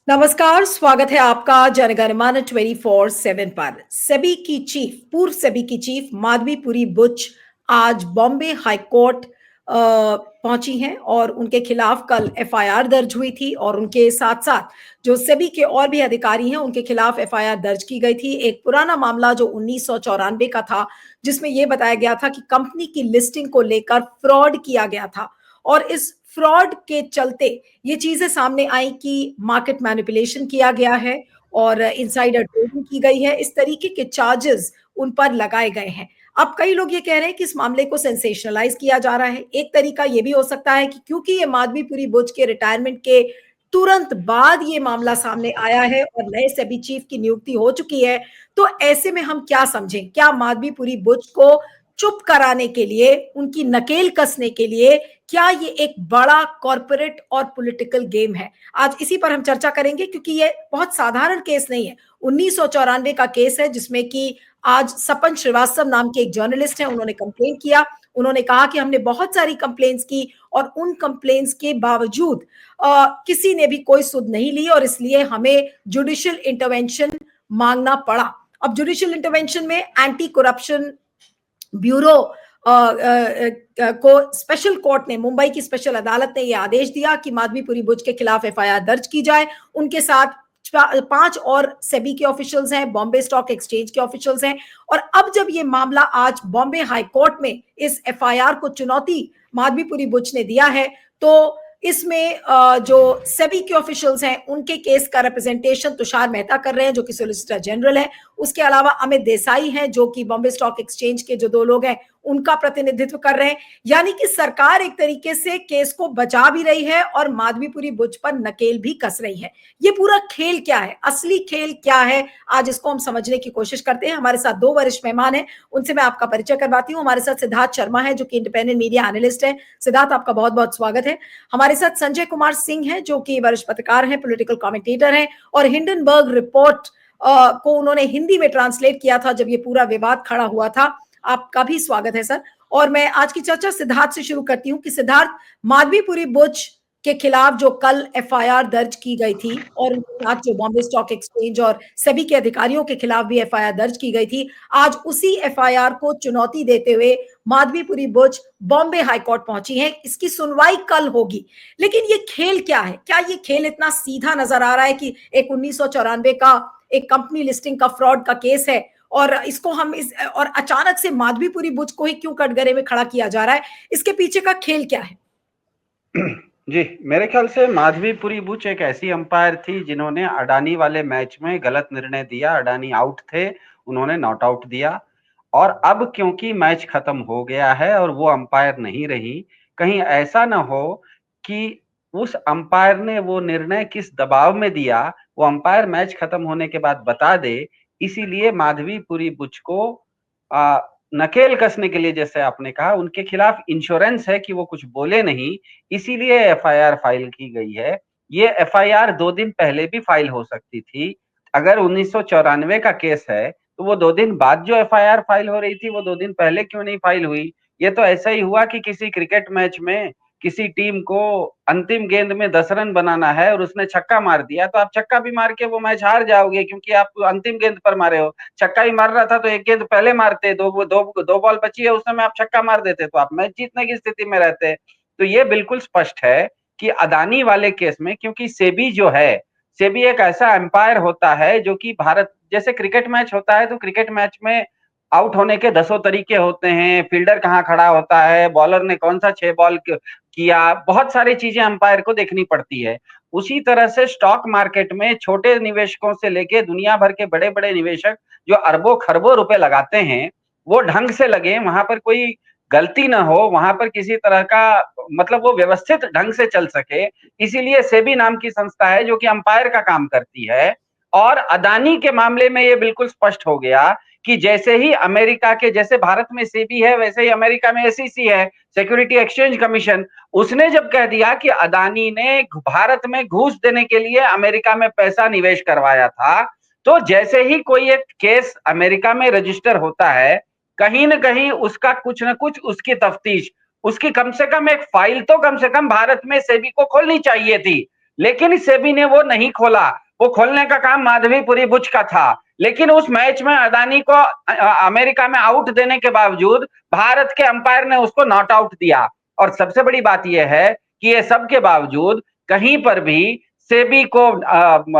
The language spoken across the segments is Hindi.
नमस्कार, स्वागत है आपका जनगणमन 24/7 पर। सेबी की चीफ, पूर्व सेबी की चीफ माधवीपुरी बुच आज बॉम्बे हाई कोर्ट पहुंची हैं और उनके खिलाफ कल एफआईआर दर्ज हुई थी और उनके साथ साथ जो सेबी के और भी अधिकारी हैं उनके खिलाफ एफआईआर दर्ज की गई थी। एक पुराना मामला जो 1994 का था, जिसमें यह बताया गया था कि कंपनी की लिस्टिंग को लेकर फ्रॉड किया गया था और इस फ्रॉड के चलते ये चीजें सामने आई कि मार्केट मैनिपुलेशन किया गया है और इनसाइडर ट्रेडिंग की गई है। इस तरीके के चार्जेस उन पर लगाए गए हैं। अब कई लोग ये कह रहे हैं कि इस मामले को सेंसेशनलाइज किया जा रहा है। एक तरीका ये भी हो सकता है कि क्योंकि ये माधवीपुरी बुच के रिटायरमेंट के तुरंत बाद ये मामला सामने आया है और नए सेबी चीफ की नियुक्ति हो चुकी है, तो ऐसे में हम क्या समझें? क्या माधवीपुरी बुच को चुप कराने के लिए, उनकी नकेल कसने के लिए, क्या ये एक बड़ा कॉर्पोरेट और पॉलिटिकल गेम है? आज इसी पर हम चर्चा करेंगे क्योंकि ये बहुत साधारण केस नहीं है। 1994 का केस है जिसमें कि आज सपन श्रीवास्तव नाम के एक जर्नलिस्ट हैं, उन्होंने कंप्लेन किया। उन्होंने कहा कि हमने बहुत सारी कंप्लेंट्स की और उन कंप्लेंट्स के बावजूद किसी ने भी कोई सुध नहीं ली और इसलिए हमें जुडिशियल इंटरवेंशन मांगना पड़ा। अब जुडिशियल इंटरवेंशन में एंटी करप्शन ब्यूरो को स्पेशल कोर्ट ने, मुंबई की स्पेशल अदालत ने यह आदेश दिया कि माधवीपुरी बुच के खिलाफ एफआईआर दर्ज की जाए। उनके साथ 5 और सेबी के ऑफिशियल्स हैं, बॉम्बे स्टॉक एक्सचेंज के ऑफिशियल्स हैं। और अब जब ये मामला आज बॉम्बे हाई कोर्ट में इस एफआईआर को चुनौती माधवीपुरी बुच ने दिया है, तो इसमें जो सेबी के ऑफिशियल्स हैं उनके केस का रिप्रेजेंटेशन तुषार मेहता कर रहे हैं जो कि सोलिसिटर जनरल है। उसके अलावा अमित देसाई हैं जो कि बॉम्बे स्टॉक एक्सचेंज के जो 2 लोग हैं उनका प्रतिनिधित्व कर रहे हैं। यानी कि सरकार एक तरीके से केस को बचा भी रही है और माधवीपुरी बुच पर नकेल भी कस रही है। ये पूरा खेल क्या है, असली खेल क्या है, आज इसको हम समझने की कोशिश करते हैं। हमारे साथ 2 वरिष्ठ मेहमान हैं, उनसे मैं आपका परिचय करवाती हूँ। हमारे साथ सिद्धार्थ शर्मा है जो कि इंडिपेंडेंट मीडिया एनालिस्ट है। सिद्धार्थ, आपका बहुत बहुत स्वागत है। हमारे साथ संजय कुमार सिंह है जो कि वरिष्ठ पत्रकार हैं, पॉलिटिकल कमेंटेटर हैं और हिंडनबर्ग रिपोर्ट को उन्होंने हिंदी में ट्रांसलेट किया था जब ये पूरा विवाद खड़ा हुआ था। आपका भी स्वागत है सर। और मैं आज की चर्चा सिद्धार्थ से शुरू करती हूँ कि सिद्धार्थ, माधवीपुरी बुच के खिलाफ जो कल एफआईआर दर्ज की गई थी और उनके साथ जो बॉम्बे स्टॉक एक्सचेंज और सेबी के अधिकारियों के खिलाफ भी एफआईआर दर्ज की गई थी, आज उसी एफआईआर को चुनौती देते हुए माधवीपुरी बुच बॉम्बे हाईकोर्ट पहुंची है। इसकी सुनवाई कल होगी, लेकिन ये खेल क्या है? क्या ये खेल इतना सीधा नजर आ रहा है कि एक 1994 का एक कंपनी लिस्टिंग का फ्रॉड का केस है और इसको हम और अचानक से माधवीपुरी बुच को ही क्यों कटघरे में खड़ा किया जा रहा है? इसके पीछे का खेल क्या है? जी, मेरे ख्याल से माधवीपुरी बुच एक ऐसी अंपायर थी जिन्होंने अडानी वाले मैच में गलत निर्णय दिया। अडानी आउट थे, उन्होंने नॉट आउट दिया और अब क्योंकि मैच खत्म हो गया है और वो अंपायर नहीं रही, कहीं ऐसा ना हो कि उस अंपायर ने वो निर्णय किस दबाव में दिया, वो अंपायर मैच खत्म होने के बाद बता दे। इसीलिए माधवीपुरी बुच को आ, नकेल कसने के लिए, जैसे आपने कहा, उनके खिलाफ इंश्योरेंस है कि वो कुछ बोले नहीं, इसीलिए एफआईआर फाइल की गई है। ये एफआईआर 2 दिन पहले भी फाइल हो सकती थी। अगर 1994 का केस है तो वो 2 दिन बाद जो एफआईआर फाइल हो रही थी वो 2 दिन पहले क्यों नहीं फाइल हुई? ये तो ऐसा ही हुआ कि किसी क्रिकेट मैच में किसी टीम को अंतिम गेंद में 10 रन बनाना है और उसने छक्का मार दिया, तो आप छक्का भी मार के वो मैच हार जाओगे क्योंकि आप अंतिम गेंद पर मारे हो। छक्का ही मार रहा था तो एक गेंद पहले मारते, दो बॉल बची है उसमें आप छक्का मार देते तो आप मैच जीतने की स्थिति में रहते। तो ये बिल्कुल स्पष्ट है कि अदानी वाले केस में, क्योंकि सेबी जो है, सेबी एक ऐसा एम्पायर होता है जो कि भारत जैसे क्रिकेट मैच होता है तो क्रिकेट मैच में आउट होने के 10 तरीके होते हैं, फील्डर कहाँ खड़ा होता है, बॉलर ने कौन सा 6 बॉल किया, बहुत सारी चीजें अंपायर को देखनी पड़ती है। उसी तरह से स्टॉक मार्केट में छोटे निवेशकों से लेके दुनिया भर के बड़े बड़े निवेशक जो अरबों खरबों रुपए लगाते हैं, वो ढंग से लगे, वहां पर कोई गलती ना हो, वहां पर किसी तरह का मतलब वो व्यवस्थित ढंग से चल सके। इसीलिए सेबी नाम की संस्था है जो कि अंपायर का काम करती है। और अदानी के मामले में ये बिल्कुल स्पष्ट हो गया कि जैसे ही अमेरिका के, जैसे भारत में सेबी है वैसे ही अमेरिका में एसईसी है, सिक्योरिटी एक्सचेंज कमीशन, उसने जब कह दिया कि अदानी ने भारत में घूस देने के लिए अमेरिका में पैसा निवेश करवाया था, तो जैसे ही कोई एक केस अमेरिका में रजिस्टर होता है, कहीं ना कहीं उसका कुछ ना कुछ उसकी तफ्तीश, उसकी कम से कम एक फाइल तो कम से कम भारत में सेबी को खोलनी चाहिए थी। लेकिन सेबी ने वो नहीं खोला। वो खोलने का काम माधवीपुरी बुच का था। लेकिन उस मैच में अदानी को अमेरिका में आउट देने के बावजूद भारत के अंपायर ने उसको नॉट आउट दिया। और सबसे बड़ी बात यह है कि ये सब के बावजूद कहीं पर भी सेबी को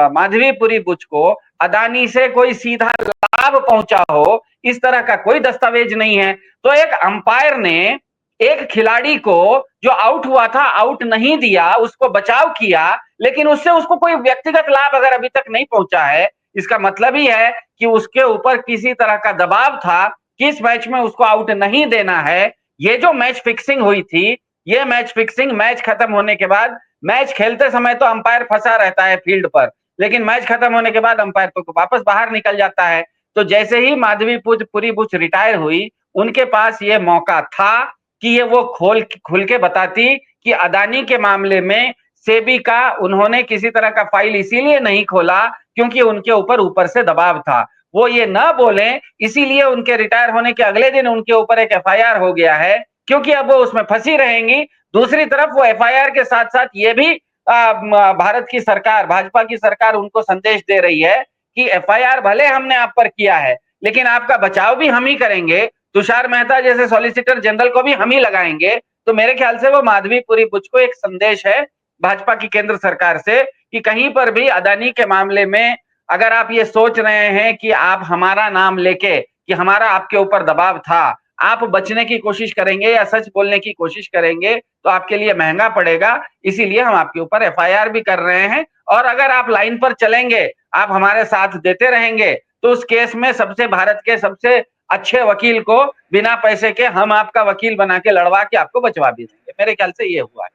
माधवीपुरी बुच को अदानी से कोई सीधा लाभ पहुंचा हो, इस तरह का कोई दस्तावेज नहीं है। तो एक अंपायर ने एक खिलाड़ी को जो आउट हुआ था आउट नहीं दिया, उसको बचाव किया, लेकिन उससे उसको कोई व्यक्तिगत लाभ अगर अभी तक नहीं पहुंचा है, इसका मतलब ही है कि उसके ऊपर किसी तरह का दबाव था कि इस मैच में उसको आउट नहीं देना है। ये जो मैच फिक्सिंग हुई थी, ये मैच फिक्सिंग मैच खत्म होने के बाद, मैच खेलते समय तो अंपायर फंसा रहता है फील्ड पर, लेकिन मैच खत्म होने के बाद अंपायर तो वापस बाहर निकल जाता है। तो जैसे ही माधवीपुरी बुच रिटायर हुई, उनके पास ये मौका था कि ये वो खुल के बताती कि अदानी के मामले में सेबी का उन्होंने किसी तरह का फाइल इसीलिए नहीं खोला क्योंकि उनके ऊपर से दबाव था। वो ये न बोले, इसीलिए उनके रिटायर होने के अगले दिन उनके ऊपर एक एफआईआर हो गया है, क्योंकि अब वो उसमें फंसी रहेंगी। दूसरी तरफ वो एफआईआर के साथ साथ ये भी भारत की सरकार, भाजपा की सरकार उनको संदेश दे रही है कि एफआईआर भले हमने आप पर किया है, लेकिन आपका बचाव भी हम ही करेंगे, तुषार मेहता जैसे सॉलिसिटर जनरल को भी हम ही लगाएंगे। तो मेरे ख्याल से वो माधवीपुरी बुच को एक संदेश है भाजपा की केंद्र सरकार से कि कहीं पर भी अदानी के मामले में अगर आप ये सोच रहे हैं कि आप हमारा नाम लेके कि हमारा आपके ऊपर दबाव था, आप बचने की कोशिश करेंगे या सच बोलने की कोशिश करेंगे तो आपके लिए महंगा पड़ेगा। इसीलिए हम आपके ऊपर एफआईआर भी कर रहे हैं, और अगर आप लाइन पर चलेंगे, आप हमारे साथ देते रहेंगे, तो उस केस में सबसे भारत के सबसे अच्छे वकील को बिना पैसे के हम आपका वकील बना के लड़वा के आपको बचवा भी देंगे। मेरे ख्याल से ये हुआ है।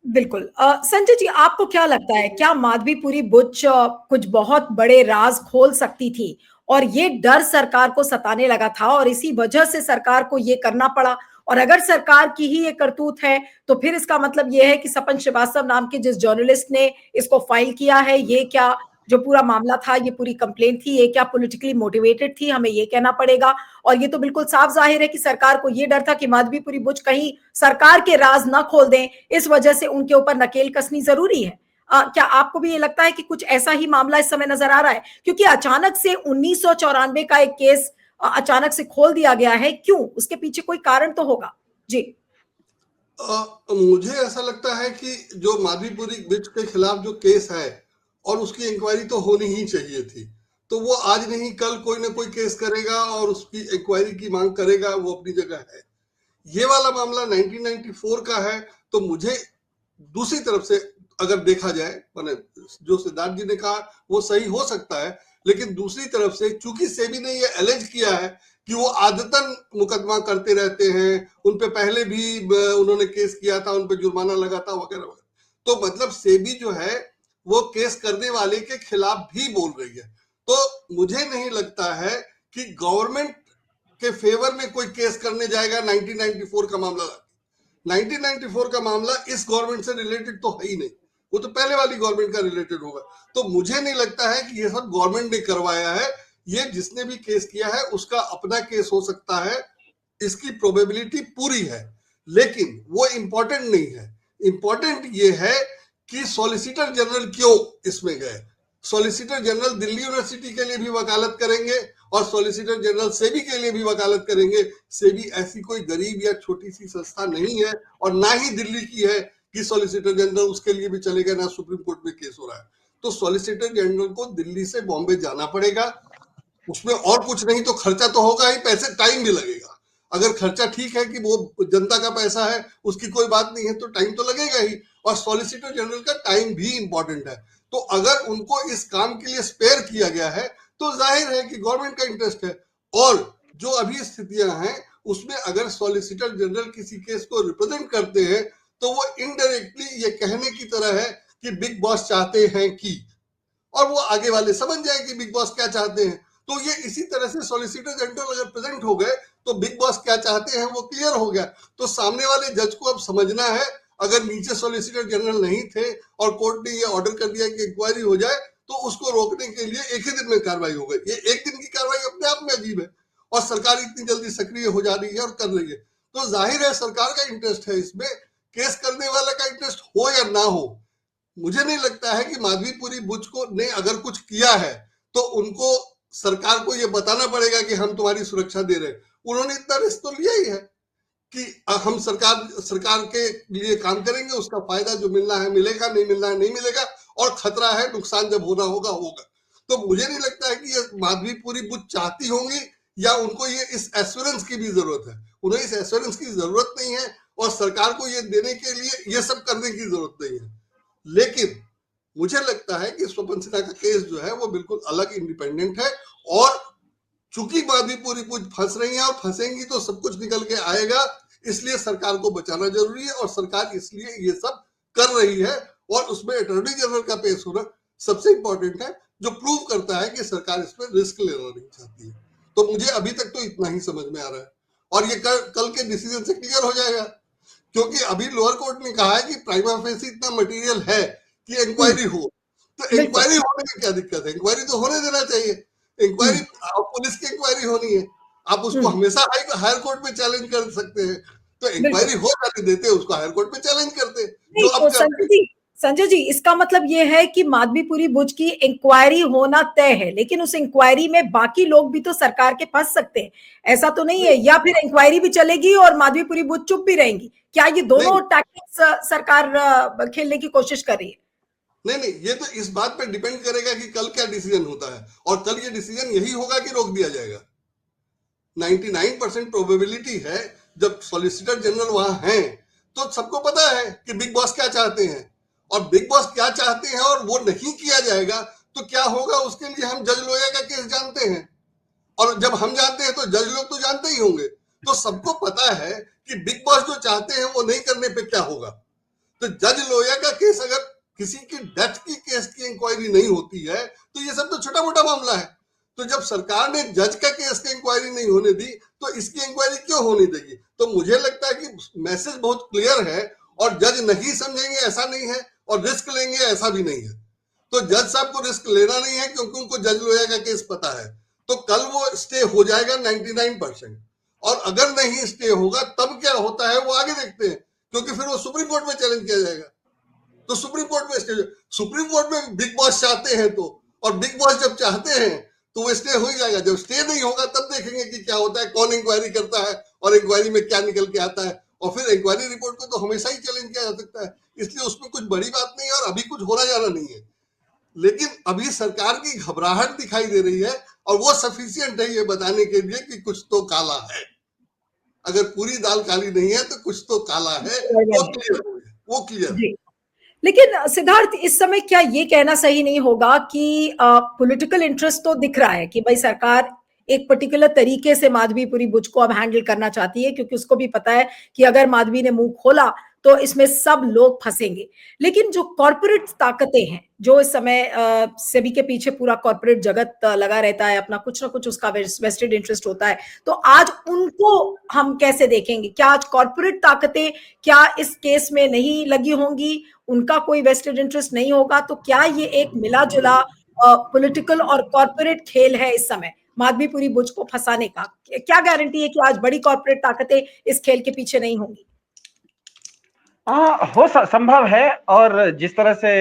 बिल्कुल। संजय जी, आपको क्या लगता है, क्या माधवीपुरी बुच कुछ बहुत बड़े राज खोल सकती थी और ये डर सरकार को सताने लगा था और इसी वजह से सरकार को ये करना पड़ा? और अगर सरकार की ही ये करतूत है तो फिर इसका मतलब ये है कि सपन श्रीवास्तव नाम के जिस जर्नलिस्ट ने इसको फाइल किया है, ये क्या जो पूरा मामला था, ये पूरी कंप्लेंट थी, ये क्या पॉलिटिकली मोटिवेटेड थी, हमें ये कहना पड़ेगा। और ये तो बिल्कुल साफ जाहिर है कि सरकार को ये डर था कि माधवीपुरी बुच कहीं सरकार के राज ना खोल दें, इस वजह से उनके ऊपर नकेल कसनी जरूरी है। क्या आपको भी ये लगता है कि कुछ ऐसा ही मामला इस समय नजर आ रहा है? क्योंकि अचानक से 1994 का एक केस अचानक से खोल दिया गया है, क्यों? उसके पीछे कोई कारण तो होगा। जी। मुझे ऐसा लगता है कि जो माधवीपुरी बुच के खिलाफ जो केस है और उसकी इंक्वायरी तो होनी ही चाहिए थी, तो वो आज नहीं कल कोई ना कोई केस करेगा और उसकी इंक्वायरी की मांग करेगा, वो अपनी जगह है। ये वाला मामला 1994 का है, तो मुझे दूसरी तरफ से अगर देखा जाए, मैंने जो सिद्धार्थ जी ने कहा वो सही हो सकता है, लेकिन दूसरी तरफ से चूंकि सेबी ने ये एलेज किया है कि वो आदतन मुकदमा करते रहते हैं, उन पे पहले भी उन्होंने केस किया था, उन पे जुर्माना लगा था वगैरह वगैरह, तो मतलब सेबी जो है वो केस करने वाले के खिलाफ भी बोल रही है। तो मुझे नहीं लगता है कि गवर्नमेंट के फेवर में कोई केस करने जाएगा 1994 का मामला। 1994 का मामला इस गवर्नमेंट से रिलेटेड तो है ही नहीं, वो तो पहले वाली गवर्नमेंट का रिलेटेड होगा। तो मुझे नहीं लगता है कि ये सब गवर्नमेंट ने करवाया है, ये जिसने भी केस किया है उसका अपना केस हो सकता है, इसकी प्रोबेबिलिटी पूरी है, लेकिन वो इंपॉर्टेंट नहीं है। इंपॉर्टेंट ये है कि सॉलिसिटर जनरल क्यों इसमें गए। सॉलिसिटर जनरल दिल्ली यूनिवर्सिटी के लिए भी वकालत करेंगे और सॉलिसिटर जनरल सेबी के लिए भी वकालत करेंगे। सेबी ऐसी कोई गरीब या छोटी सी संस्था नहीं है और ना ही दिल्ली की है कि सॉलिसिटर जनरल उसके लिए भी चलेगा, ना सुप्रीम कोर्ट में केस हो रहा है। तो सॉलिसिटर जनरल को दिल्ली से बॉम्बे जाना पड़ेगा, उसमें और कुछ नहीं तो खर्चा तो होगा ही, पैसे टाइम भी लगेगा। अगर खर्चा ठीक है कि वो जनता का पैसा है, उसकी कोई बात नहीं है, तो टाइम तो लगेगा ही, और सॉलिसिटर जनरल का टाइम भी इंपॉर्टेंट है। तो अगर उनको इस काम के लिए स्पेयर किया गया है तो जाहिर है कि गवर्नमेंट का इंटरेस्ट है। और जो अभी स्थितियां हैं उसमें अगर सॉलिसिटर जनरल किसी केस को रिप्रेजेंट करते हैं तो वो इनडायरेक्टली ये कहने की तरह है कि बिग बॉस चाहते हैं कि, और वो आगे वाले समझ जाए कि बिग बॉस क्या चाहते हैं। तो ये इसी तरह से सॉलिसिटर जनरल अगर प्रेजेंट हो गए तो बिग बॉस क्या चाहते हैं वो क्लियर हो गया। तो सामने वाले जज को अब समझना है, अगर नीचे सॉलिसिटर जनरल नहीं थे और कोर्ट ने ये ऑर्डर कर दिया कि इंक्वायरी हो जाए, तो उसको रोकने के लिए एक ही दिन में कार्रवाई हो गई। ये एक दिन की कार्रवाई अपने आप में अजीब है, और सरकार इतनी जल्दी सक्रिय हो जा रही है और कर रही है। तो जाहिर है सरकार का इंटरेस्ट है इसमें, केस करने वाले का इंटरेस्ट हो या ना हो, मुझे नहीं लगता है कि माधवीपुरी बुच को ने अगर कुछ किया है तो उनको सरकार को ये बताना पड़ेगा कि हम तुम्हारी सुरक्षा दे रहे हैं। उन्होंने इतना रिस्क तो लिया ही है कि हम सरकार के लिए काम करेंगे, उसका फायदा जो मिलना है मिलेगा, नहीं मिलना है नहीं मिलेगा, और खतरा है, नुकसान जब होना होगा होगा। तो मुझे नहीं लगता है कि ये माधवीपुरी बुच चाहती होंगी या उनको ये इस एश्योरेंस की भी जरूरत है। उन्हें इस एश्योरेंस की जरूरत नहीं है और सरकार को ये देने के लिए ये सब करने की जरूरत नहीं है। लेकिन मुझे लगता है कि स्वपन सिन्हा का केस जो है वो बिल्कुल अलग, इंडिपेंडेंट है, और चूंकि माधवीपुरी बुच फंस रही है और फंसेंगी तो सब कुछ निकल के आएगा, इसलिए सरकार को बचाना जरूरी है और सरकार इसलिए ये सब कर रही है। और उसमें अटॉर्नी जनरल का पेश होना सबसे इंपॉर्टेंट है, जो प्रूव करता है कि सरकार इसमें रिस्क लेना नहीं चाहती है। तो मुझे अभी तक तो इतना ही समझ में आ रहा है, और ये कल के डिसीजन से क्लियर हो जाएगा, क्योंकि अभी लोअर कोर्ट ने कहा है कि प्राइमा फेसी इतना मटेरियल है कि इंक्वायरी हो। तो बिल्कुल। इंक्वायरी होने में क्या दिक्कत है? इंक्वायरी तो होने देना चाहिए। इंक्वायरी पुलिस की इंक्वायरी होनी है, आप उसको हमेशा हायर कोर्ट में चैलेंज कर सकते हैं। तो बिल्कुल। इंक्वायरी हो जाने देते, उसको हायर कोर्ट में चैलेंज करते, जो नहीं, अब करते। संजय जी, इसका मतलब ये है कि माधवीपुरी बुच की इंक्वायरी होना तय है, लेकिन उस इंक्वायरी में बाकी लोग भी तो सरकार के फंस सकते हैं, ऐसा तो नहीं है? या फिर इंक्वायरी भी चलेगी और माधवीपुरी बुच चुप भी रहेंगी? क्या ये दोनों नहीं टैक्टिक्स सरकार खेलने की कोशिश कर रही है? नहीं नहीं, ये तो इस बात पे डिपेंड करेगा कि कल क्या डिसीजन होता है, और कल ये डिसीजन यही होगा कि रोक दिया जाएगा। 99% प्रोबेबिलिटी है, जब सॉलिसिटर जनरल वहां हैं तो सबको पता है कि बिग बॉस क्या चाहते हैं, और बिग बॉस क्या चाहते हैं और वो नहीं किया जाएगा तो क्या होगा, उसके लिए हम जज लोया का केस जानते हैं, और जब हम जानते हैं तो जज लोग तो जानते ही होंगे। तो सबको पता है कि बिग बॉस जो चाहते हैं वो नहीं करने पे क्या होगा। तो जज लोया का केस, अगर किसी की डेथ की केस की इंक्वायरी नहीं होती है तो ये सब तो छोटा मोटा मामला है। तो जब सरकार ने जज का केस की इंक्वायरी नहीं होने दी तो इसकी इंक्वायरी क्यों होने देगी? तो मुझे लगता है कि मैसेज बहुत क्लियर है, और जज नहीं समझेंगे ऐसा नहीं है, और रिस्क लेंगे ऐसा भी नहीं है। तो जज साहब को रिस्क लेना नहीं है, क्योंकि उनको जज लोया का केस पता है। तो कल वो स्टे हो जाएगा 99%, और अगर नहीं स्टे होगा तब क्या होता है वो आगे देखते हैं, क्योंकि फिर वो सुप्रीम कोर्ट में चैलेंज किया जाएगा। तो सुप्रीम कोर्ट में बिग बॉस चाहते हैं तो, और बिग बॉस जब चाहते हैं तो वो स्टे हो ही जाएगा। जब स्टे नहीं होगा तब देखेंगे कि क्या होता है, कौन इंक्वायरी करता है और इंक्वायरी में क्या निकल के आता है, और फिर इंक्वायरी रिपोर्ट को तो हमेशा ही चैलेंज किया जा सकता है। इसलिए उसमें कुछ बड़ी बात नहीं है और अभी कुछ होना जाना नहीं है। लेकिन अभी सरकार की घबराहट दिखाई दे रही है, और वो सफिशियंट है ये बताने के लिए कि कुछ तो काला है। अगर पूरी दाल काली नहीं है तो कुछ तो काला है, वो क्लियर है, वो क्लियर है। जी। लेकिन सिद्धार्थ, इस समय क्या ये कहना सही नहीं होगा कि पॉलिटिकल इंटरेस्ट तो दिख रहा है कि भाई सरकार एक पर्टिकुलर तरीके से माधवीपुरी बुच को अब हैंडल करना चाहती है, क्योंकि उसको भी पता है कि अगर माधवी ने मुंह खोला तो इसमें सब लोग फंसेंगे। लेकिन जो कॉर्पोरेट ताकतें हैं, जो इस समय सेबी के पीछे पूरा कॉर्पोरेट जगत लगा रहता है, अपना कुछ ना कुछ उसका वेस्टेड इंटरेस्ट होता है, तो आज उनको हम कैसे देखेंगे? क्या आज कॉर्पोरेट ताकतें क्या इस केस में नहीं लगी होंगी? उनका कोई वेस्टेड इंटरेस्ट नहीं होगा? तो क्या ये एक मिला जुला पॉलिटिकल और कॉर्पोरेट खेल है इस समय माधवीपुरी बुच को फंसाने का? क्या गारंटी है कि आज बड़ी कॉर्पोरेट ताकतें इस खेल के पीछे नहीं होंगी? संभव है। और जिस तरह से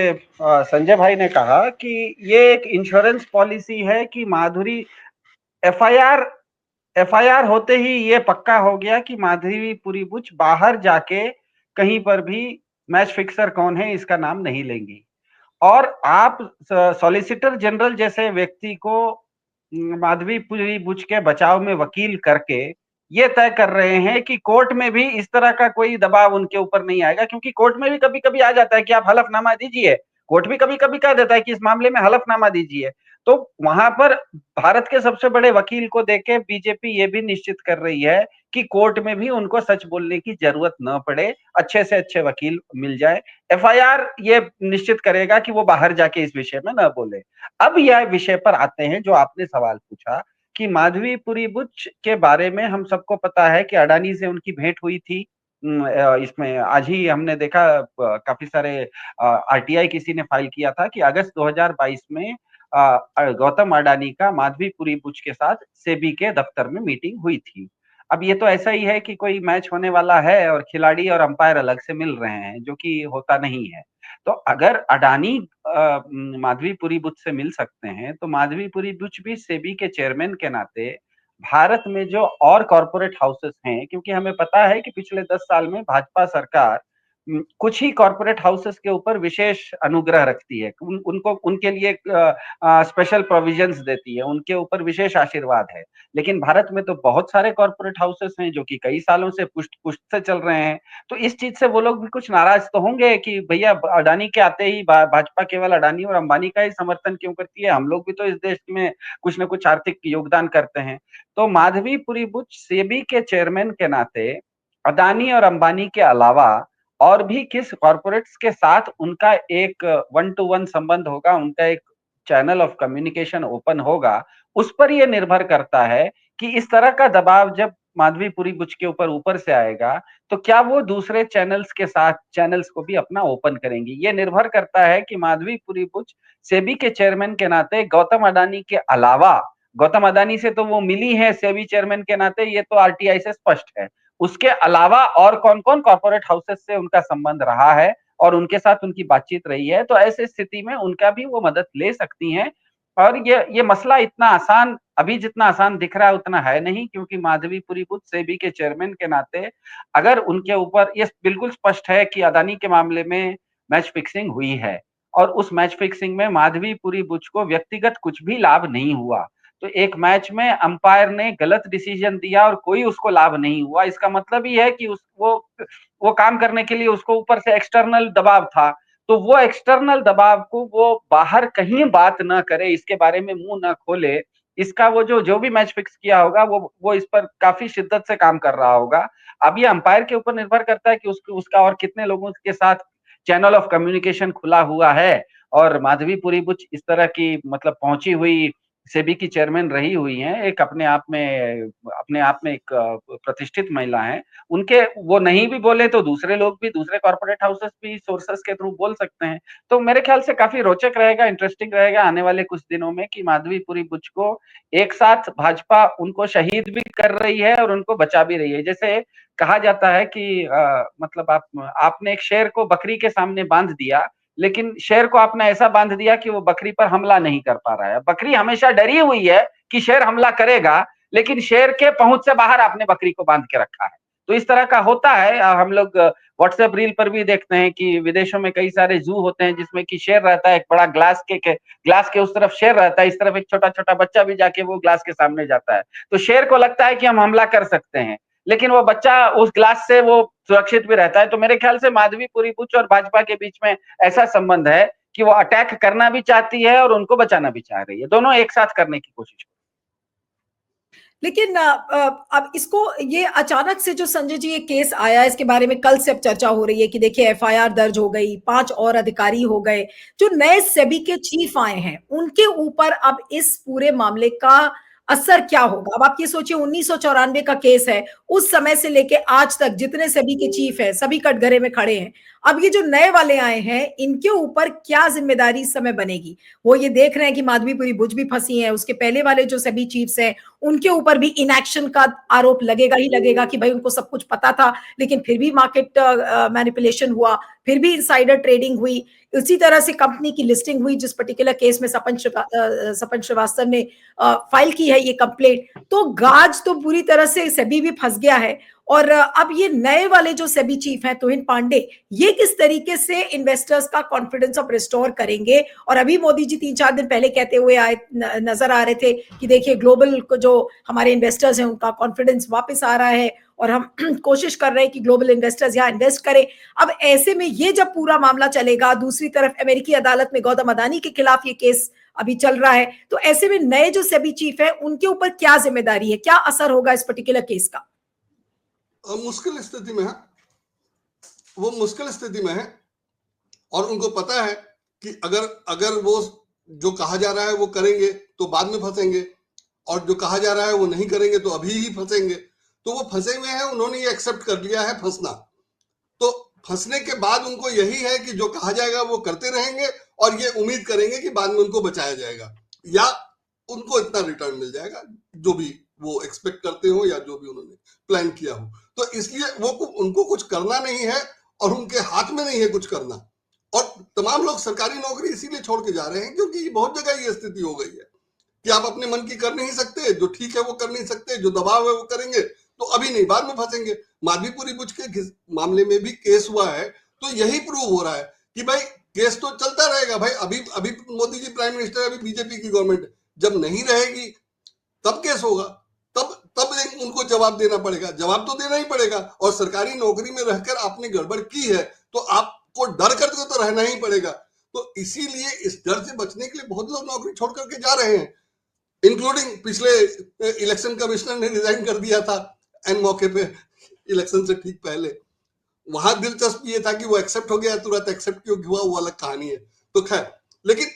संजय भाई ने कहा कि ये एक इंश्योरेंस पॉलिसी है कि माधुरी एफआईआर एफआईआर होते ही ये पक्का हो गया कि माधवीपुरी बुच बाहर जाके कहीं पर भी मैच फिक्सर कौन है इसका नाम नहीं लेंगी। और आप सॉलिसिटर जनरल जैसे व्यक्ति को माधवीपुरी बुच के बचाव में वकील करके ये तय कर रहे हैं कि कोर्ट में भी इस तरह का कोई दबाव उनके ऊपर नहीं आएगा, क्योंकि कोर्ट में भी कभी-कभी आ जाता है कि आप हलफनामा दीजिए। कोर्ट भी कभी-कभी कह देता है कि इस मामले में हलफनामा दीजिए। तो वहां पर भारत के सबसे बड़े वकील को देके बीजेपी ये भी निश्चित कर रही है कि कोर्ट में भी उनको सच बोलने की जरूरत न पड़े, अच्छे से अच्छे वकील मिल जाए। एफआईआर ये निश्चित करेगा कि वो बाहर जाके इस विषय में न बोले। अब यह विषय पर आते हैं जो आपने सवाल पूछा कि माधवीपुरी बुच के बारे में हम सबको पता है कि अडानी से उनकी भेंट हुई थी। इसमें आज ही हमने देखा काफी सारे आरटीआई किसी ने फाइल किया था कि अगस्त 2022 में गौतम अडानी का माधवीपुरी बुच के साथ सेबी के दफ्तर में मीटिंग हुई थी। अब ये तो ऐसा ही है कि कोई मैच होने वाला है और खिलाड़ी और अंपायर अलग से मिल रहे हैं, जो कि होता नहीं है। तो अगर अडानी माधवीपुरी बुच से मिल सकते हैं, तो माधवीपुरी बुच भी सेबी के चेयरमैन के नाते भारत में जो और कॉर्पोरेट हाउसेस हैं, क्योंकि हमें पता है कि पिछले 10 साल में भाजपा सरकार कुछ ही कॉर्पोरेट हाउसेस के ऊपर विशेष अनुग्रह रखती है। उनको उनके लिए स्पेशल प्रोविजंस देती है, उनके ऊपर विशेष आशीर्वाद है। लेकिन भारत में तो बहुत सारे कॉर्पोरेट हाउसेस हैं जो कि कई सालों से पुष्ट से चल रहे हैं। तो इस चीज से वो लोग भी कुछ नाराज तो होंगे कि भैया अडानी के आते ही भाजपा केवल अडानी और अंबानी का ही समर्थन क्यों करती है, हम लोग भी तो इस देश में कुछ न कुछ आर्थिक योगदान करते हैं। तो माधवीपुरी बुच सेबी के चेयरमैन के नाते अडानी और अंबानी के अलावा और भी किस कॉर्पोरेट्स के साथ उनका एक वन टू वन संबंध होगा, उनका एक चैनल ऑफ कम्युनिकेशन ओपन होगा, उस पर यह निर्भर करता है कि इस तरह का दबाव जब माधवीपुरी बुच के ऊपर से आएगा, तो क्या वो दूसरे चैनल्स को भी अपना ओपन करेंगी। ये निर्भर करता है कि माधवीपुरी बुच सेबी के चेयरमैन के नाते गौतम अडानी के अलावा, गौतम अडानी से तो वो मिली है सेबी चेयरमैन के नाते, ये तो आरटीआई से स्पष्ट है। उसके अलावा और कौन-कौन कॉर्पोरेट हाउसेस से उनका संबंध रहा है और उनके साथ उनकी बातचीत रही है, तो ऐसी स्थिति में उनका भी वो मदद ले सकती हैं। और ये मसला इतना आसान, अभी जितना आसान दिख रहा है उतना है नहीं, क्योंकि माधवीपुरी बुच सेबी के चेयरमैन के नाते अगर उनके ऊपर ये बिल्कुल स्पष्ट है कि अडानी के मामले में मैच फिक्सिंग हुई है और उस मैच फिक्सिंग में माधवीपुरी बुच को व्यक्तिगत कुछ भी लाभ नहीं हुआ। तो एक मैच में अंपायर ने गलत डिसीजन दिया और कोई उसको लाभ नहीं हुआ, इसका मतलब ही है कि वो काम करने के लिए उसको ऊपर से एक्सटर्नल दबाव था। तो वो एक्सटर्नल दबाव को वो बाहर कहीं बात ना करे, इसके बारे में मुंह ना खोले, इसका वो जो भी मैच फिक्स किया होगा वो इस पर काफी शिद्दत से काम कर रहा होगा। अब ये अंपायर के ऊपर निर्भर करता है कि उसका और कितने लोगों के साथ चैनल ऑफ कम्युनिकेशन खुला हुआ है। और माधवीपुरी बुच इस तरह की मतलब पहुंची हुई सेबी की चेयरमैन रही हुई हैं, एक अपने आप में एक प्रतिष्ठित महिला हैं। उनके वो नहीं भी बोले तो दूसरे लोग भी, दूसरे कॉर्पोरेट हाउसेस भी सोर्सेस के थ्रू बोल सकते हैं। तो मेरे ख्याल से काफी रोचक रहेगा, इंटरेस्टिंग रहेगा आने वाले कुछ दिनों में कि माधवीपुरी बुच को एक साथ भाजपा उनको शहीद भी कर रही है और उनको बचा भी रही है। जैसे कहा जाता है कि मतलब आपने एक शेर को बकरी के सामने बांध दिया, लेकिन शेर को आपने ऐसा बांध दिया कि वो बकरी पर हमला नहीं कर पा रहा है। बकरी हमेशा डरी हुई है कि शेर हमला करेगा, लेकिन शेर के पहुंच से बाहर आपने बकरी को बांध के रखा है। तो इस तरह का होता है। हम लोग व्हाट्सएप रील पर भी देखते हैं कि विदेशों में कई सारे जू होते हैं जिसमें कि शेर रहता है, एक बड़ा ग्लास के उस तरफ शेर रहता है, इस तरफ एक छोटा-छोटा बच्चा भी जाके वो ग्लास के सामने जाता है। तो शेर को लगता है कि हम हमला कर सकते हैं, लेकिन वो बच्चा उस ग्लास से वो सुरक्षित भी रहता है। तो मेरे ख्याल से माधवीपुरी बुच और भाजपा के बीच में ऐसा संबंध है कि वो अटैक करना भी चाहती है और उनको बचाना भी चाह रही है, दोनों एक साथ करने की कोशिश। लेकिन अब इसको ये अचानक से जो संजय जी ये केस आया, इसके बारे में कल से अब चर्चा हो रही है कि देखिए एफआईआर दर्ज हो गई, 5 और अधिकारी हो गए, जो नए सेबी के चीफ आए हैं उनके ऊपर अब इस पूरे मामले का असर क्या होगा। अब आप ये सोचिए 1994 का केस है, उस समय से लेके आज तक जितने सेबी के चीफ हैं सभी कटघरे में खड़े हैं। अब ये जो नए वाले आए हैं इनके ऊपर क्या जिम्मेदारी इस समय बनेगी। वो ये देख रहे हैं कि माधवीपुरी बुच भी फंसी है, उसके पहले वाले जो सेबी चीफ्स हैं उनके ऊपर भी इनएक्शन का आरोप लगेगा ही लगेगा कि भाई उनको सब कुछ पता था लेकिन फिर भी मार्केट मैनिपुलेशन हुआ, फिर भी इनसाइडर ट्रेडिंग हुई। इसी तरह से कंपनी की लिस्टिंग हुई जिस पर्टिकुलर केस में सपन श्रीवास्तव ने फाइल की है ये कंप्लेंट। तो गाज तो पूरी तरह से सेबी भी फंस गया है। और अब ये नए वाले जो सेबी चीफ हैं तुहिन पांडे, ये किस तरीके से इन्वेस्टर्स का कॉन्फिडेंस अब रिस्टोर करेंगे। और अभी मोदी जी 3-4 दिन पहले कहते हुए आए नजर आ रहे थे कि देखिए ग्लोबल को जो हमारे इन्वेस्टर्स हैं उनका कॉन्फिडेंस वापस आ रहा है और हम कोशिश कर रहे हैं कि ग्लोबल इन्वेस्टर्स यहाँ इन्वेस्ट करें। अब ऐसे में ये जब पूरा मामला चलेगा, दूसरी तरफ अमेरिकी अदालत में गौतम अडानी के खिलाफ ये केस अभी चल रहा है, तो ऐसे में नए जो सेबी चीफ है उनके ऊपर क्या जिम्मेदारी है, क्या असर होगा इस पर्टिकुलर केस का। मुश्किल स्थिति में है, वो मुश्किल स्थिति में है और उनको पता है कि अगर वो जो कहा जा रहा है वो करेंगे तो बाद में फंसेंगे और जो कहा जा रहा है वो नहीं करेंगे तो अभी ही फंसेंगे। तो वो फंसे हुए हैं, उन्होंने ये एक्सेप्ट कर लिया है फंसना। तो फंसने के बाद उनको यही है कि जो कहा जाएगा वो करते रहेंगे और ये उम्मीद करेंगे कि बाद में उनको बचाया जाएगा या उनको इतना रिटर्न मिल जाएगा जो भी वो एक्सपेक्ट करते हो या जो भी उन्होंने प्लान किया हो। तो इसलिए वो उनको कुछ करना नहीं है और उनके हाथ में नहीं है कुछ करना। और तमाम लोग सरकारी नौकरी इसीलिए छोड़ के जा रहे हैं क्योंकि बहुत जगह ये स्थिति हो गई है कि आप अपने मन की कर नहीं सकते, जो ठीक है वो कर नहीं सकते, जो दबाव है वो करेंगे तो अभी नहीं बाद में फंसेंगे। माधवीपुरी बुच के मामले में भी केस हुआ है तो यही प्रूव हो रहा है कि भाई केस तो चलता रहेगा भाई। अभी अभी मोदी जी प्राइम मिनिस्टर, अभी बीजेपी की गवर्नमेंट जब नहीं रहेगी तब केस होगा, तब उनको जवाब देना पड़ेगा, जवाब तो देना ही पड़ेगा। और सरकारी नौकरी में रहकर आपने गड़बड़ की है तो आपको डर करके तो रहना ही पड़ेगा। तो इसीलिए इस डर से बचने के लिए बहुत लोग नौकरी छोड़ करके जा रहे हैं, इंक्लूडिंग पिछले इलेक्शन कमिश्नर ने रिजाइन कर दिया था एन मौके पे, इलेक्शन से ठीक पहले। वहां दिलचस्प ये था कि वो एक्सेप्ट हो गया, तुरंत एक्सेप्ट क्यों हुआ वो अलग कहानी है। तो खैर, लेकिन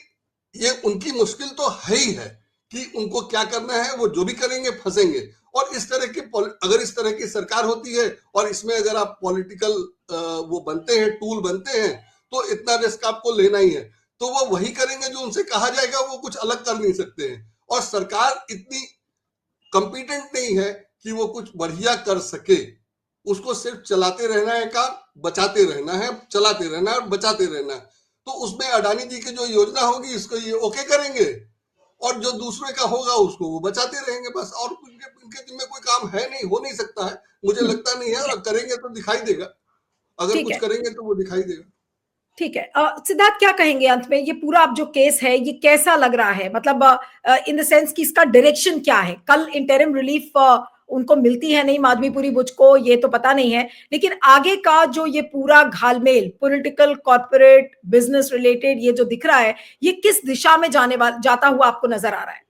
ये उनकी मुश्किल तो है ही है कि उनको क्या करना है, वो जो भी करेंगे फंसेंगे। और इस तरह की अगर इस तरह की सरकार होती है और इसमें अगर आप पॉलिटिकल वो बनते हैं, टूल बनते हैं, तो इतना रिस्क आपको लेना ही है। तो वो वही करेंगे जो उनसे कहा जाएगा, वो कुछ अलग कर नहीं सकते हैं। और सरकार इतनी कॉम्पिटेंट नहीं है कि वो कुछ बढ़िया कर सके। उसको सिर्फ चलाते रहना है काम, बचाते रहना है, चलाते रहना है और बचाते रहना है। तो उसमें अडानी जी की जो योजना होगी इसको ये ओके करेंगे और जो दूसरे का होगा उसको वो बचाते रहेंगे बस। और इनके जिम्मे कोई काम है नहीं, हो नहीं सकता है, मुझे लगता नहीं है। और करेंगे तो दिखाई देगा, अगर ठीक कुछ है, करेंगे तो वो दिखाई देगा। ठीक है। सिद्धार्थ, क्या कहेंगे अंत में, ये पूरा अब जो केस है ये कैसा लग रहा है, मतलब इन द सेंस कि इसका डायरेक्शन क्या है? कल इंटरिम रिलीफ उनको मिलती है नहीं, माधवीपुरी बुच को, ये तो पता नहीं है, लेकिन आगे का जो ये पूरा घालमेल पॉलिटिकल कॉर्पोरेट बिजनेस रिलेटेड ये जो दिख रहा है, ये किस दिशा में जाता हुआ आपको नजर आ रहा है?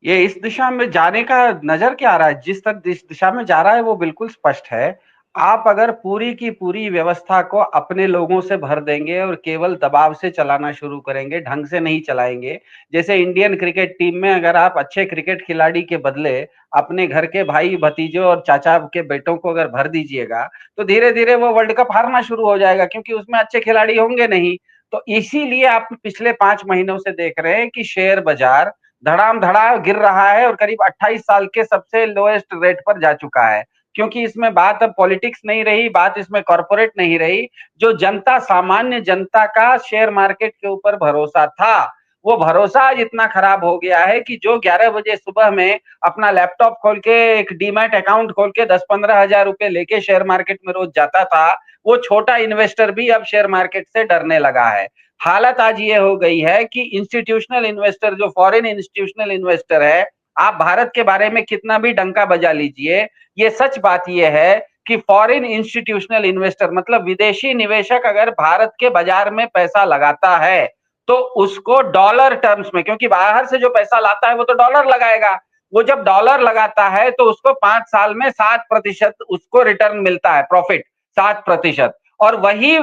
ये इस दिशा में जाने का नजर क्या आ रहा है, जिस दिशा में जा रहा है वो बिल्कुल स्पष्ट है। आप अगर पूरी की पूरी व्यवस्था को अपने लोगों से भर देंगे और केवल दबाव से चलाना शुरू करेंगे, ढंग से नहीं चलाएंगे, जैसे इंडियन क्रिकेट टीम में अगर आप अच्छे क्रिकेट खिलाड़ी के बदले अपने घर के भाई भतीजों और चाचा के बेटों को अगर भर दीजिएगा तो धीरे धीरे वो वर्ल्ड कप हारना शुरू हो जाएगा, क्योंकि उसमें अच्छे खिलाड़ी होंगे नहीं। तो इसीलिए आप पिछले 5 महीनों से देख रहे हैं कि शेयर बाजार धड़ाम धड़ा गिर रहा है और करीब 28 साल के सबसे लोएस्ट रेट पर जा चुका है, क्योंकि इसमें बात अब पॉलिटिक्स नहीं रही, बात इसमें कॉर्पोरेट नहीं रही। जो जनता, सामान्य जनता का शेयर मार्केट के ऊपर भरोसा था, वो भरोसा आज इतना खराब हो गया है कि जो 11 बजे सुबह में अपना लैपटॉप खोल के एक डीमैट अकाउंट खोल के 10-15 हजार रुपए लेके शेयर मार्केट में रोज जाता था, वो छोटा इन्वेस्टर भी अब शेयर मार्केट से डरने लगा है। हालत आज ये हो गई है कि इंस्टीट्यूशनल इन्वेस्टर, जो फॉरेन इंस्टीट्यूशनल इन्वेस्टर है, आप भारत के बारे में कितना भी डंका बजा लीजिए, ये सच बात ये है कि फॉरेन इंस्टीट्यूशनल इन्वेस्टर मतलब विदेशी निवेशक अगर भारत के बाजार में पैसा लगाता है तो उसको डॉलर टर्म्स में, क्योंकि बाहर से जो पैसा लाता है वो तो डॉलर लगाएगा, वो जब डॉलर लगाता है तो उसको 5 साल में 7% उसको रिटर्न मिलता है, प्रॉफिट 7%। और वही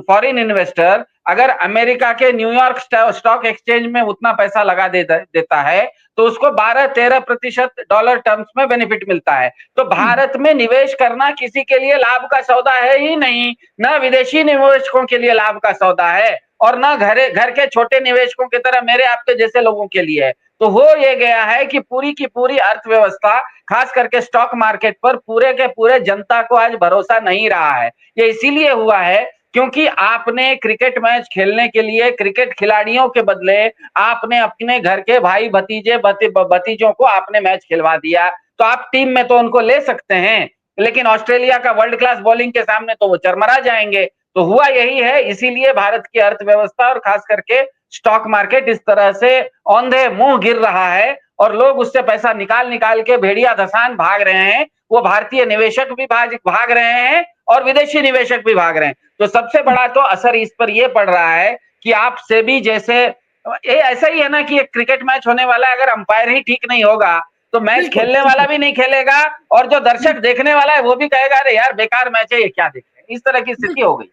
फॉरेन इन्वेस्टर अगर अमेरिका के न्यूयॉर्क स्टॉक एक्सचेंज में उतना पैसा लगा देता है तो उसको 12-13% डॉलर टर्म्स में बेनिफिट मिलता है। तो भारत में निवेश करना किसी के लिए लाभ का सौदा है ही नहीं, न विदेशी निवेशकों के लिए लाभ का सौदा है और न घर के छोटे निवेशकों की तरह मेरे आपके जैसे लोगों के लिए है। तो हो ये गया है कि पूरी की पूरी अर्थव्यवस्था, खास करके स्टॉक मार्केट पर पूरे के पूरे जनता को आज भरोसा नहीं रहा है। ये इसीलिए हुआ है क्योंकि आपने क्रिकेट मैच खेलने के लिए क्रिकेट खिलाड़ियों के बदले आपने अपने घर के भाई भतीजे भतीजों को आपने मैच खिलवा दिया। तो आप टीम में तो उनको ले सकते हैं, लेकिन ऑस्ट्रेलिया का वर्ल्ड क्लास बॉलिंग के सामने तो वो चरमरा जाएंगे। तो हुआ यही है, इसीलिए भारत की अर्थव्यवस्था और खास करके स्टॉक मार्केट इस तरह से औंधे मुंह गिर रहा है और लोग उससे पैसा निकाल निकाल के भेड़िया धसान भाग रहे हैं। वो भारतीय निवेशक भी भाग रहे हैं और विदेशी निवेशक भी भाग रहे हैं। तो सबसे बड़ा तो असर इस पर यह पड़ रहा है कि आप सेबी जैसे, ये ऐसा ही है ना कि एक क्रिकेट मैच होने वाला है, अगर अंपायर ही ठीक नहीं होगा तो मैच खेलने वाला भी नहीं खेलेगा और जो दर्शक देखने वाला है वो भी कहेगा अरे यार बेकार मैच है, ये क्या देख रहे हैं। इस तरह की स्थिति हो गई।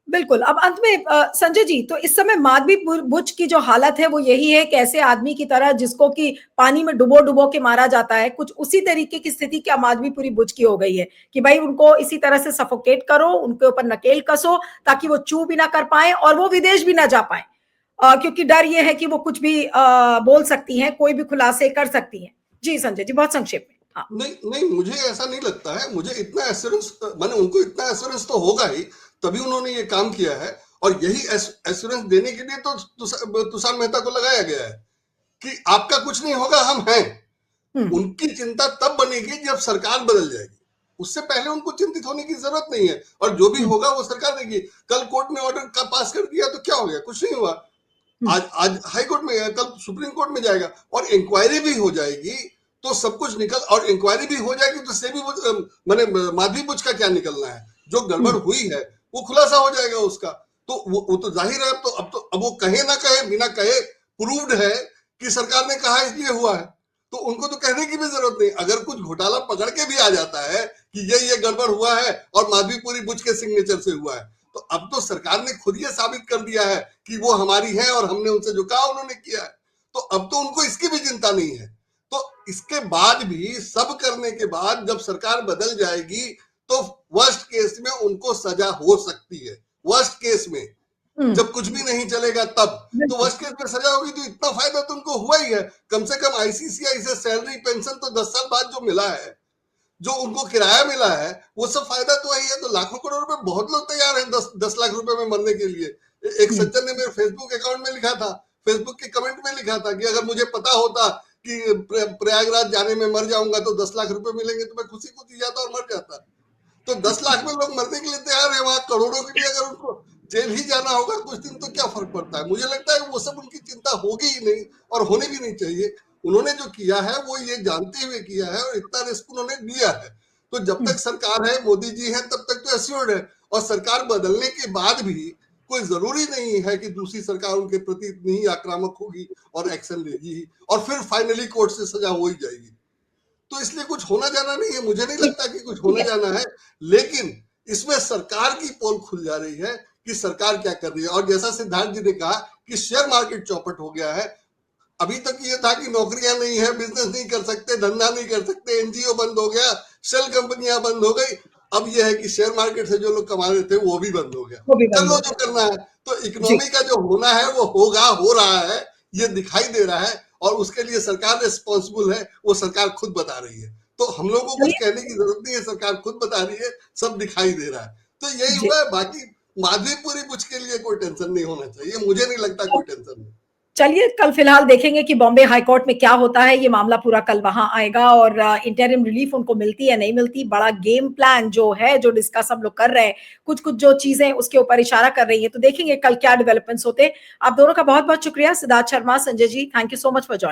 बिल्कुल। अब अंत में संजय जी, तो इस समय माधवी बुच की जो हालत है वो यही है कि ऐसे आदमी की तरह जिसको कि पानी में डुबो डुबो के मारा जाता है, कुछ उसी तरीके की स्थिति क्या माधवीपुरी बुच की हो गई है कि भाई उनको इसी तरह से सफोकेट करो, उनके ऊपर नकेल कसो ताकि वो चू भी ना कर पाए और वो विदेश भी ना जा पाए, क्योंकि डर ये है कि वो कुछ भी बोल सकती हैं, कोई भी खुलासे कर सकती हैं। जी संजय जी, बहुत संक्षेप में। हाँ। नहीं, मुझे ऐसा नहीं लगता है। मुझे इतना एश्योरेंस, माने उनको इतना एश्योरेंस तो होगा ही, तभी उन्होंने ये काम किया है। और यही एश्योरेंस देने के लिए तो तुषार मेहता को लगाया गया है कि आपका कुछ नहीं होगा, हम हैं। उनकी चिंता तब बनेगी जब सरकार बदल जाएगी, उससे पहले उनको चिंतित होने की जरूरत नहीं है। और जो भी होगा वो सरकार देगी। कल कोर्ट ने ऑर्डर का पास कर दिया तो क्या हो गया, कुछ नहीं हुआ। आज हाई कोर्ट में गया, कल सुप्रीम कोर्ट में जाएगा और इंक्वायरी भी हो जाएगी तो सब कुछ निकल, और इंक्वायरी भी हो जाएगी तो सेबी माने माधवी बुच का क्या निकलना है, जो गड़बड़ हुई है वो खुलासा हो जाएगा उसका। तो वो तो जाहिर है। अब वो कहे ना कहे, बिना कहे प्रूव्ड है कि सरकार ने कहा इसलिए हुआ है, तो उनको तो कहने की भी जरूरत नहीं। अगर कुछ घोटाला पकड़ के भी आ जाता है कि ये गड़बड़ हुआ है और माधवीपुरी बुच के सिग्नेचर से हुआ है, तो अब तो सरकार ने खुद ये साबित कर दिया है कि वो हमारी है और हमने उनसे जो कहा उन्होंने किया है। तो अब तो उनको इसकी भी चिंता नहीं है। तो इसके बाद भी, सब करने के बाद जब सरकार बदल जाएगी तो वर्स्ट केस में उनको सजा हो सकती है। वर्स्ट केस में जब कुछ भी नहीं चलेगा तब तो वर्स्ट केस में सजा होगी। तो इतना फायदा तो उनको हुआ ही है। कम से कम आईसीसीआई से सैलरी पेंशन तो 10 साल बाद जो मिला है, जो उनको किराया मिला है, वो सब फायदा तो वही है। तो लाखों करोड़ रुपए बहुत लोग तैयार हैं 10 लाख रुपए में मरने के लिए। एक सज्जन ने मेरे फेसबुक अकाउंट में लिखा था, फेसबुक के कमेंट में लिखा था कि अगर मुझे पता होता कि प्रयागराज जाने में मर जाऊंगा तो 10 लाख रुपए मिलेंगे तो मैं खुशी खुशी जाता और मर जाता। तो 10 लाख में लोग मरने के लिए तैयार है, वहां करोड़ों के लिए अगर उनको जेल ही जाना होगा कुछ दिन तो क्या फर्क पड़ता है। मुझे लगता है वो सब उनकी चिंता होगी ही नहीं और होने भी नहीं चाहिए। उन्होंने जो किया है वो ये जानते हुए किया है और इतना रिस्क उन्होंने लिया है। तो जब तक सरकार है, मोदी जी है, तब तक तो एश्योर्ड है। और सरकार बदलने के बाद भी कोई जरूरी नहीं है कि दूसरी सरकार उनके प्रति इतनी ही आक्रामक होगी और एक्शन लेगी और फिर फाइनली कोर्ट से सजा हो ही जाएगी। तो इसलिए कुछ होना जाना नहीं है। मुझे नहीं लगता कि कुछ होने जाना है, लेकिन इसमें सरकार की पोल खुल जा रही है कि सरकार क्या कर रही है। और जैसा सिद्धार्थ जी ने कहा कि शेयर मार्केट चौपट हो गया है। अभी तक ये था कि नौकरियां नहीं है, बिजनेस नहीं कर सकते, धंधा नहीं कर सकते, एनजीओ बंद हो गया, शेल कंपनियां बंद हो गई। अब यह है कि शेयर मार्केट से जो लोग कमा रहे थे वो भी बंद हो गया। कर लो जो करना है। तो इकोनॉमी का जो होना है वो होगा, हो रहा है, ये दिखाई दे रहा है। और उसके लिए सरकार रिस्पॉन्सिबल है, वो सरकार खुद बता रही है। तो हम लोगों को कुछ कहने की जरूरत नहीं है, सरकार खुद बता रही है, सब दिखाई दे रहा है। तो यही हुआ है। बाकी माधवीपुरी बुच के लिए कोई टेंशन नहीं होना चाहिए, मुझे नहीं लगता कोई टेंशन नहीं। चलिए, कल फिलहाल देखेंगे कि बॉम्बे हाईकोर्ट में क्या होता है। ये मामला पूरा कल वहां आएगा और इंटरिम रिलीफ उनको मिलती है नहीं मिलती। बड़ा गेम प्लान जो है, जो डिस्कस हम लोग कर रहे हैं, कुछ कुछ जो चीजें उसके ऊपर इशारा कर रही है। तो देखेंगे कल क्या डेवलपमेंट्स होते हैं। आप दोनों का बहुत बहुत शुक्रिया, Siddharth Sharma, Sanjay ji, thank you so much for joining.